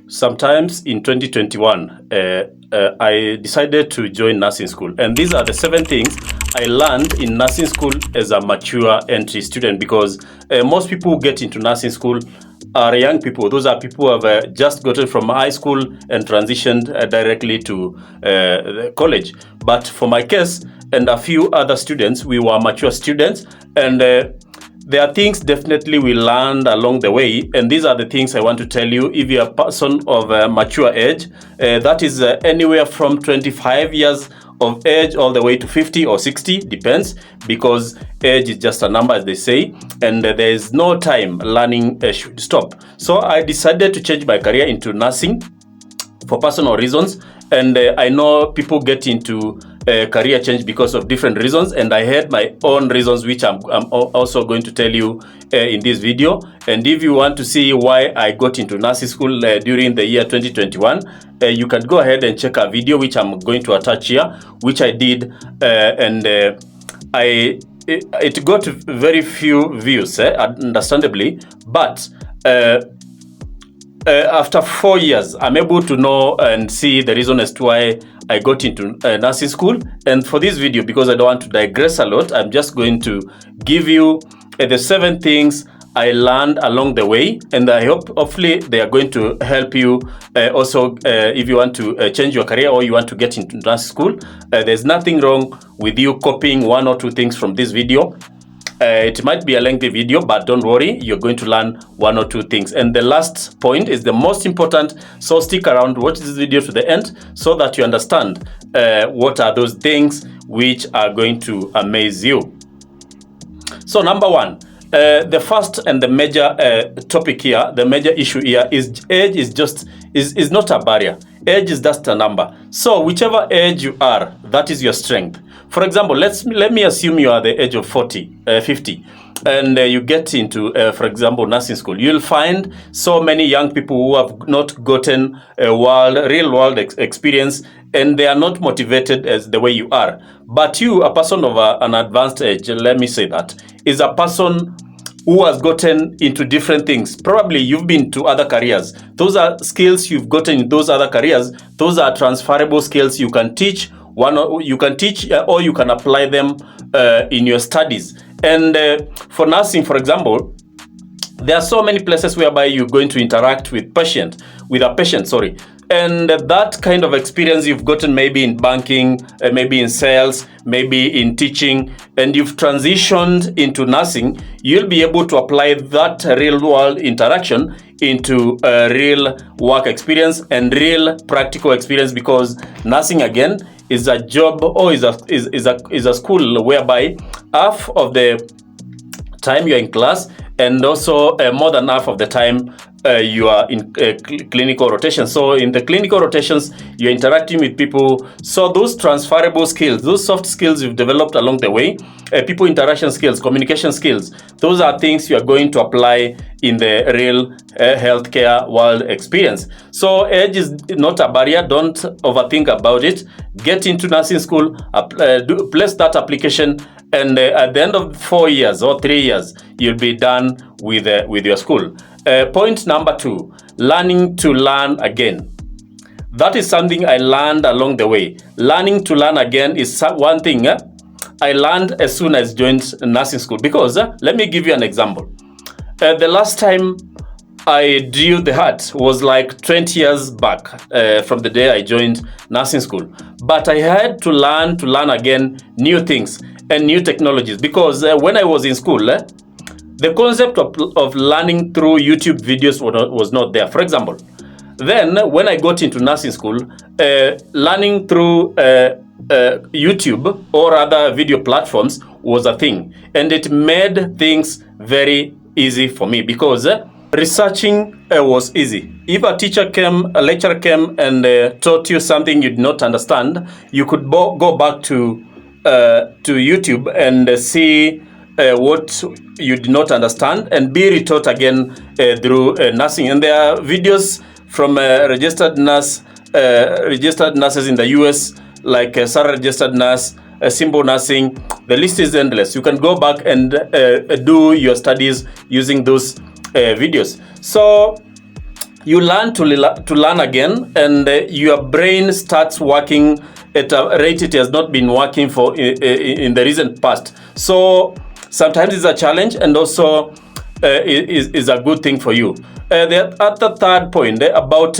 sometimes in 2021, I decided to join nursing school. And these are the 7 things I learned in nursing school as a mature entry student, because most people who get into nursing school are young people. Those are people who have just gotten from high school and transitioned directly to college. But for my case and a few other students, we were mature students, and there are things definitely we learned along the way, and these are the things I want to tell you. If you're a person of mature age, that is anywhere from 25 years of age all the way to 50 or 60, depends, because age is just a number, as they say, and there is no time learning should stop. So I decided to change my career into nursing for personal reasons, and I know people get into career change because of different reasons, and I had my own reasons, which I'm also going to tell you in this video. And if you want to see why I got into nursing school during the year 2021, you can go ahead and check a video which I'm going to attach here, which I did, and it got very few views, understandably, but after 4 years, I'm able to know and see the reason as to why I got into nursing school. And for this video, because I don't want to digress a lot, I'm just going to give you the 7 things I learned along the way, and I hope hopefully they are going to help you also if you want to change your career or you want to get into nursing school. There's nothing wrong with you copying 1 or 2 things from this video. It might be a lengthy video, but don't worry, you're going to learn 1 or 2 things. And the last point is the most important, so stick around, watch this video to the end so that you understand what are those things which are going to amaze you. So number 1, the first and the major topic here, the major issue here is age is not a barrier. Age is just a number. So whichever age you are, that is your strength. For example, let me assume you are the age of 50, and you get into, for example, nursing school. You'll find so many young people who have not gotten a real world experience, and they are not motivated as the way you are. But you, a person of an advanced age, let me say that, is a person who has gotten into different things. Probably you've been to other careers. Those are skills you've gotten in those other careers. Those are transferable skills you can teach. Or you can apply them in your studies. And for nursing, for example, there are so many places whereby you're going to interact with a patient, and that kind of experience you've gotten maybe in banking, maybe in sales, maybe in teaching, and you've transitioned into nursing, you'll be able to apply that real world interaction into a real work experience and real practical experience, because nursing, again, is a job, or is a school whereby half of the time you're in class, and also more than half of the time you are in clinical rotation. So in the clinical rotations, you're interacting with people. So those transferable skills, those soft skills you've developed along the way, people interaction skills, communication skills, those are things you are going to apply in the real healthcare world experience. So age is not a barrier. Don't overthink about it. Get into nursing school, place that application, and at the end of 4 years or 3 years, you'll be done with your school. Point number 2, learning to learn again. That is something I learned along the way. Learning to learn again is one thing I learned as soon as I joined nursing school, because let me give you an example. The last time I drew the heart was like 20 years back from the day I joined nursing school. But I had to learn again new things and new technologies, because when I was in school, the concept of learning through YouTube videos was not there. For example, then when I got into nursing school, learning through YouTube or other video platforms was a thing, and it made things very easy for me, because researching was easy. If a lecturer came and taught you something you did not understand, you could go back to YouTube and see what you did not understand and be retaught again through nursing. And there are videos from registered nurses in the US, like Sarah registered nurse, simple nursing. The list is endless. You can go back and do your studies using those videos. So you learn to learn again, and your brain starts working at a rate it has not been working for in the recent past. So sometimes it's a challenge, and also is a good thing for you. The third point about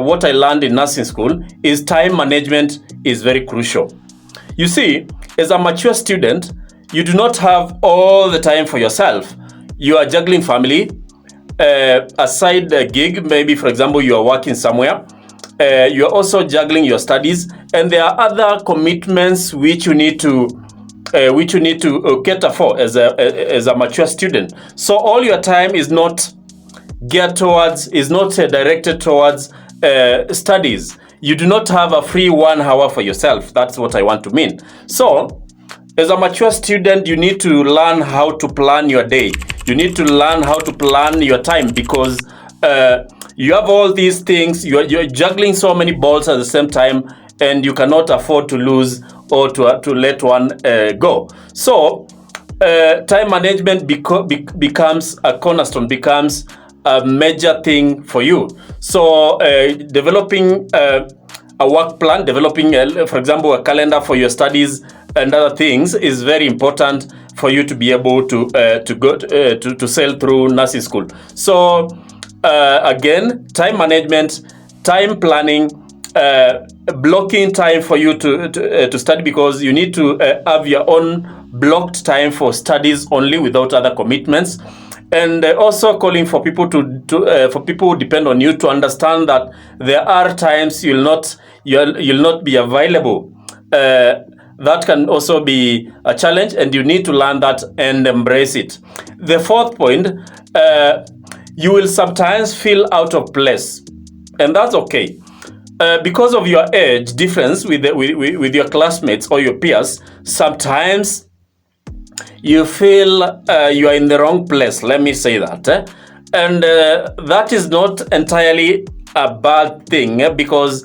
what I learned in nursing school is time management is very crucial. You see, as a mature student, you do not have all the time for yourself. You are juggling family, a side gig, maybe for example you are working somewhere. You are also juggling your studies, and there are other commitments which you need to cater for as a mature student. So all your time is not directed towards studies. You do not have a free 1 hour for yourself. That's what I want to mean. So as a mature student, you need to learn how to plan your day. You need to learn how to plan your time, because you have all these things. You're juggling so many balls at the same time, and you cannot afford to lose or to let one go. So time management becomes a cornerstone, becomes a major thing for you. So developing a work plan, developing, for example, a calendar for your studies and other things is very important for you to be able to go to sail through nursing school. So again, time management, time planning, blocking time for you to study, because you need to have your own blocked time for studies only, without other commitments. And also calling for people for people who depend on you to understand that there are times you'll not be available. That can also be a challenge, and you need to learn that and embrace it. The fourth point, you will sometimes feel out of place, and that's okay. Because of your age difference with your classmates or your peers, sometimes you feel you are in the wrong place. Let me say that. And that is not entirely a bad thing, because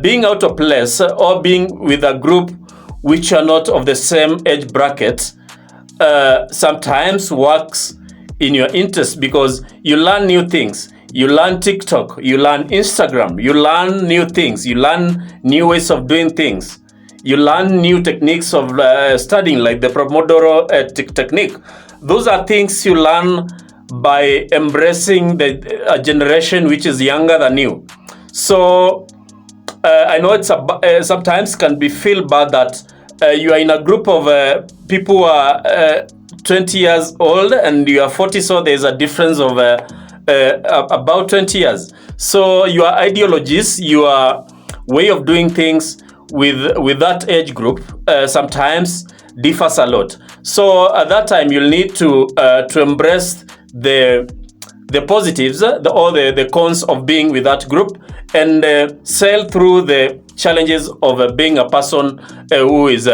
being out of place or being with a group which are not of the same age bracket sometimes works in your interest, because you learn new things. You learn TikTok, you learn Instagram, you learn new things, you learn new ways of doing things. You learn new techniques of studying, like the Pomodoro technique. Those are things you learn by embracing a generation which is younger than you. So I know it's sometimes can feel bad that you are in a group of people who are 20 years old and you are 40, so there's a difference of about 20 years. So your ideologies, your way of doing things with that age group sometimes differs a lot. So at that time you'll need to embrace the positives or the cons of being with that group, and sail through the challenges of being a person who is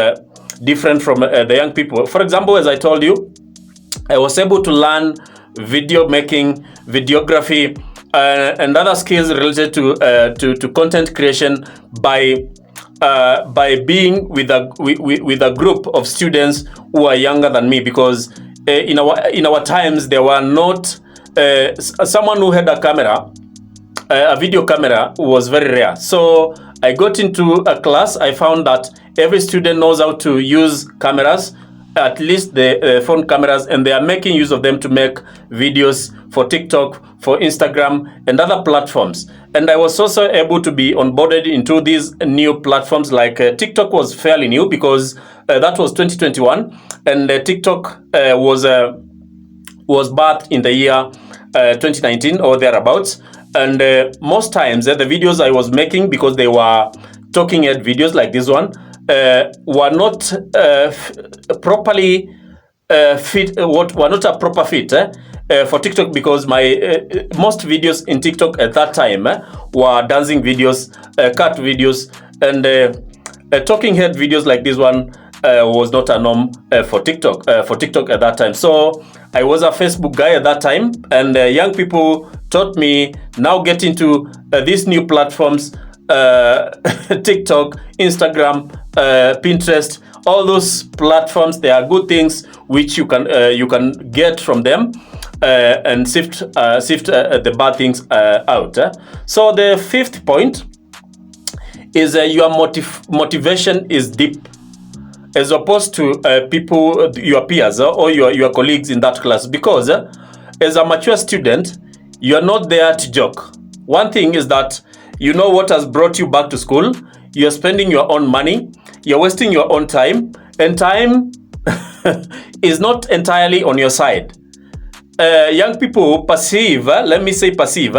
different from the young people. For example, as I told you, I was able to learn video making, videography, and other skills related to content creation by being with a group of students who are younger than me, because in our times there were not someone who had a camera, a video camera was very rare. So I got into a class, I found that every student knows how to use cameras, at least the phone cameras, and they are making use of them to make videos for TikTok, for Instagram, and other platforms. And I was also able to be onboarded into these new platforms. Like TikTok was fairly new, because that was 2021, and TikTok was birthed in the year 2019 or thereabouts. And most times the videos I was making, because they were talking head videos like this one, were not properly fit. Were not a proper fit for TikTok, because my most videos in TikTok at that time were dancing videos, cut videos, and talking head videos like this one was not a norm for TikTok at that time. So I was a Facebook guy at that time, and young people taught me now get into these new platforms, TikTok, Instagram, Pinterest, all those platforms. They are good things which you can get from them, and sift the bad things out. So the fifth point is your motivation is deep, as opposed to people, your peers or your colleagues in that class, because as a mature student, you're not there to joke. One thing is that you know what has brought you back to school. You're spending your own money, you're wasting your own time, and time is not entirely on your side. Young people perceive, let me say perceive,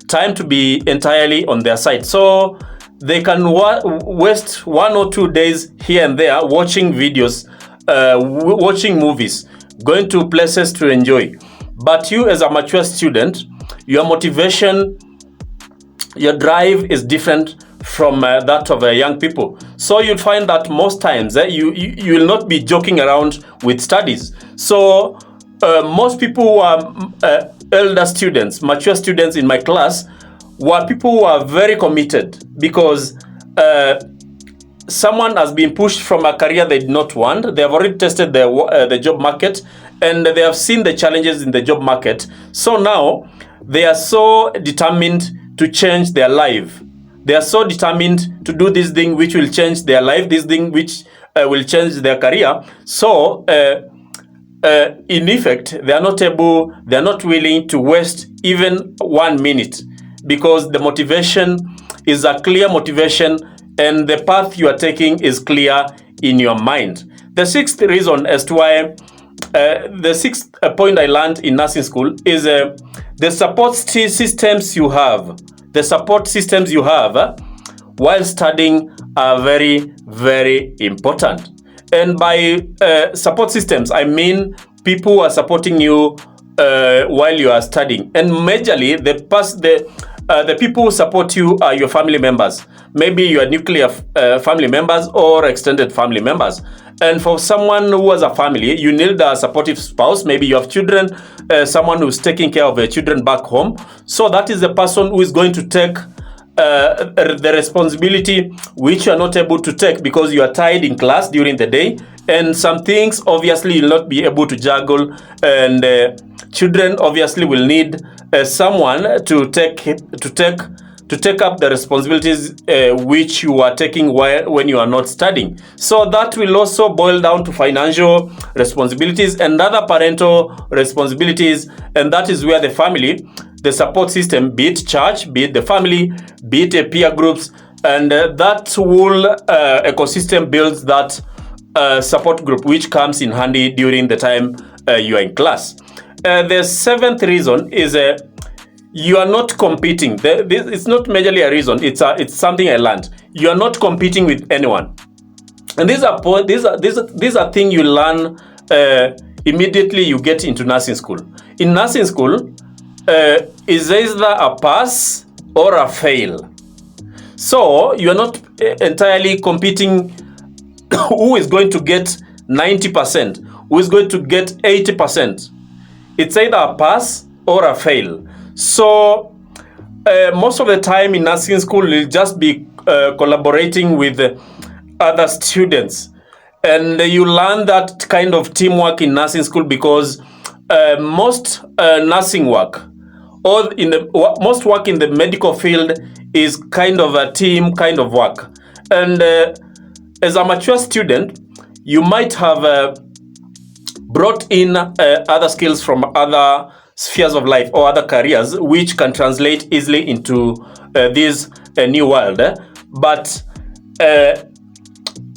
time to be entirely on their side. So they can waste 1 or 2 days here and there watching videos, watching movies, going to places to enjoy. But you as a mature student, your motivation, your drive is different from that of young people. So you'll find that most times you will not be joking around with studies. So most people who are elder students, mature students in my class, were people who are very committed, because someone has been pushed from a career they did not want. They have already tested the job market, and they have seen the challenges in the job market. So now they are so determined to change their life. They are so determined to do this thing which will change their life, this thing which will change their career. So in effect, they are not willing to waste even 1 minute, because the motivation is a clear motivation and the path you are taking is clear in your mind. The sixth reason as to why, the sixth point I learned in nursing school is the support systems you have. The support systems you have while studying are very, very important. And by support systems, I mean people who are supporting you while you are studying. And majorly, the people who support you are your family members. Maybe your nuclear family members or extended family members. And for someone who has a family, you need a supportive spouse. Maybe you have children, someone who's taking care of their children back home. So that is the person who is going to take the responsibility which you are not able to take because you are tired in class during the day, and some things obviously you'll not be able to juggle, and children obviously will need someone to take up the responsibilities which you are taking when you are not studying. So that will also boil down to financial responsibilities and other parental responsibilities, and that is where the family, the support system, be it church, be it the family, be it peer groups, and that whole ecosystem builds that support group which comes in handy during the time you are in class. The seventh reason is you are not competing. It's not majorly a reason, it's something I learned. You are not competing with anyone. And these are things you learn immediately you get into nursing school. In nursing school, is either a pass or a fail. So you are not entirely competing who is going to get 90%, who is going to get 80%. It's either a pass or a fail. So most of the time in nursing school, you'll just be collaborating with other students. And you learn that kind of teamwork in nursing school because most nursing work, or most work in the medical field, is kind of a team kind of work. And as a mature student, you might have brought in other skills from other spheres of life or other careers which can translate easily into this new world. But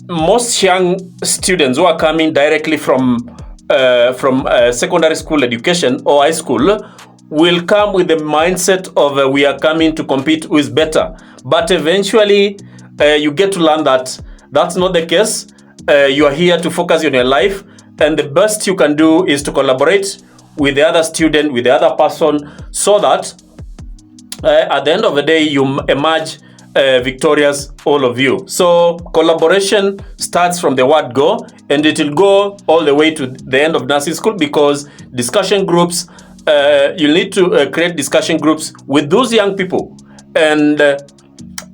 most young students who are coming directly from secondary school education or high school will come with the mindset of we are coming to compete who is better. But eventually you get to learn that that's not the case. You are here to focus on your life, and the best you can do is to collaborate with the other student, with the other person, so that at the end of the day you emerge victorious, all of you. So collaboration starts from the word go, and it will go all the way to the end of nursing school, because discussion groups, you need to create discussion groups with those young people and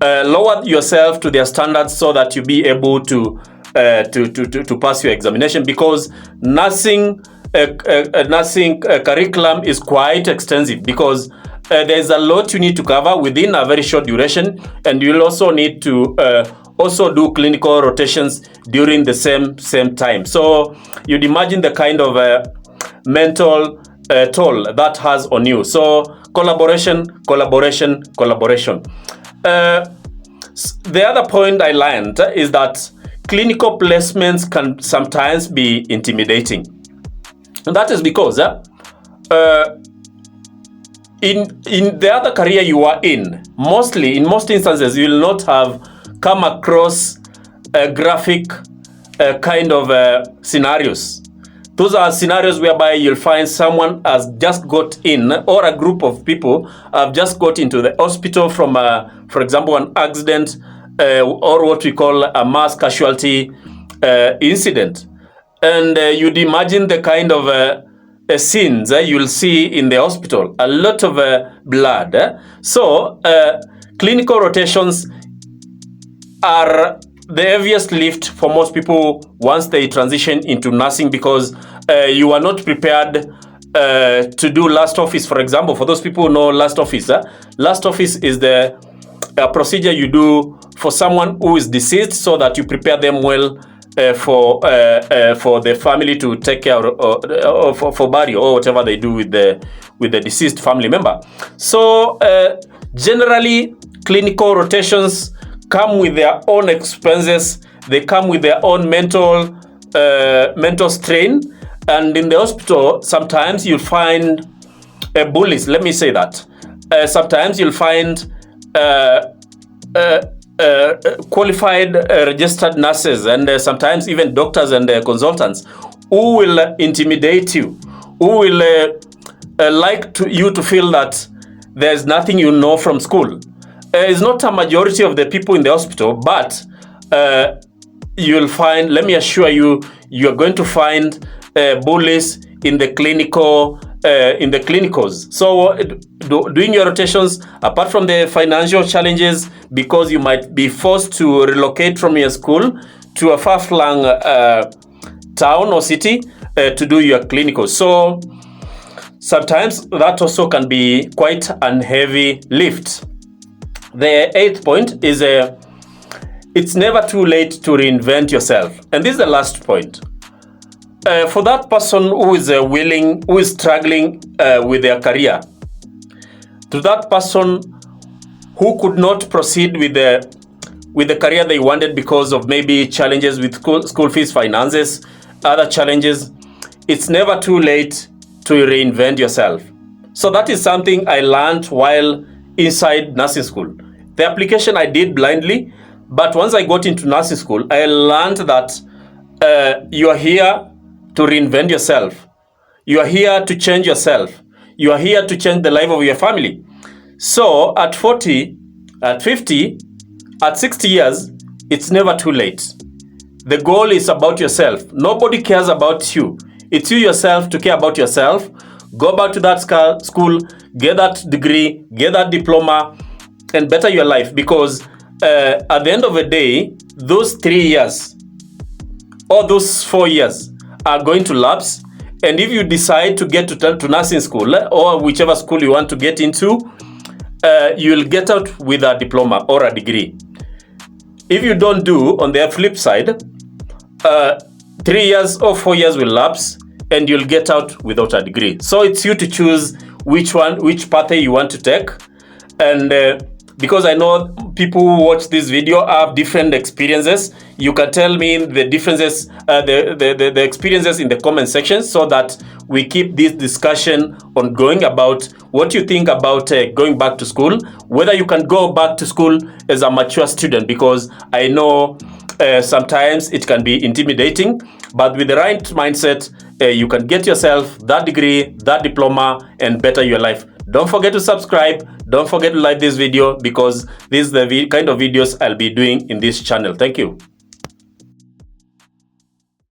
lower yourself to their standards so that you be able to pass your examination, because nursing nursing curriculum is quite extensive because there's a lot you need to cover within a very short duration, and you'll also need to also do clinical rotations during the same time. So you'd imagine the kind of mental toll that has on you. So collaboration. The other point I learned is that clinical placements can sometimes be intimidating. And that is because in the other career you are in most instances, you will not have come across graphic kind of scenarios. Those are scenarios whereby you'll find someone has just got in, or a group of people have just got into the hospital from, for example, an accident or what we call a mass casualty incident. And you'd imagine the kind of scenes you'll see in the hospital, a lot of blood. So clinical rotations are the heaviest lift for most people once they transition into nursing, because you are not prepared to do last office. For example, for those people who know last office, last office is the procedure you do for someone who is deceased, so that you prepare them well for the family to take care of, for burial or whatever they do with the deceased family member. So generally, clinical rotations come with their own expenses. They come with their own mental strain. And in the hospital, sometimes you'll find bullies. Let me say that. Sometimes you'll find qualified registered nurses, and sometimes even doctors and consultants who will intimidate you, who will like you to feel that there's nothing you know from school. It's not a majority of the people in the hospital, but you'll find, let me assure you, you're going to find bullies in the clinicals. So doing your rotations, apart from the financial challenges, because you might be forced to relocate from your school to a far-flung town or city to do your clinicals. So sometimes that also can be quite a heavy lift. The 8th point is it's never too late to reinvent yourself. And this is the last point. For that person who is struggling with their career, to that person who could not proceed with the career they wanted because of maybe challenges with school fees, finances, other challenges, it's never too late to reinvent yourself. So that is something I learned while inside nursing school. The application I did blindly, but once I got into nursing school, I learned that you are here to reinvent yourself. You are here to change yourself. You are here to change the life of your family. So at 40, at 50, at 60 years, it's never too late. The goal is about yourself. Nobody cares about you. It's you yourself to care about yourself. Go back to that school, get that degree, get that diploma, and better your life, because at the end of the day, those 3 years or those 4 years are going to lapse. And if you decide to get to nursing school or whichever school you want to get into, you'll get out with a diploma or a degree. If you don't do, on the flip side, 3 years or 4 years will lapse and you'll get out without a degree. So it's you to choose which path you want to take. And because I know people who watch this video have different experiences, you can tell me the differences, the experiences in the comment section, so that we keep this discussion ongoing about what you think about going back to school, whether you can go back to school as a mature student, because I know sometimes it can be intimidating, but with the right mindset, you can get yourself that degree, that diploma, and better your life. Don't forget to subscribe. Don't forget to like this video, because this is the kind of videos I'll be doing in this channel. Thank you.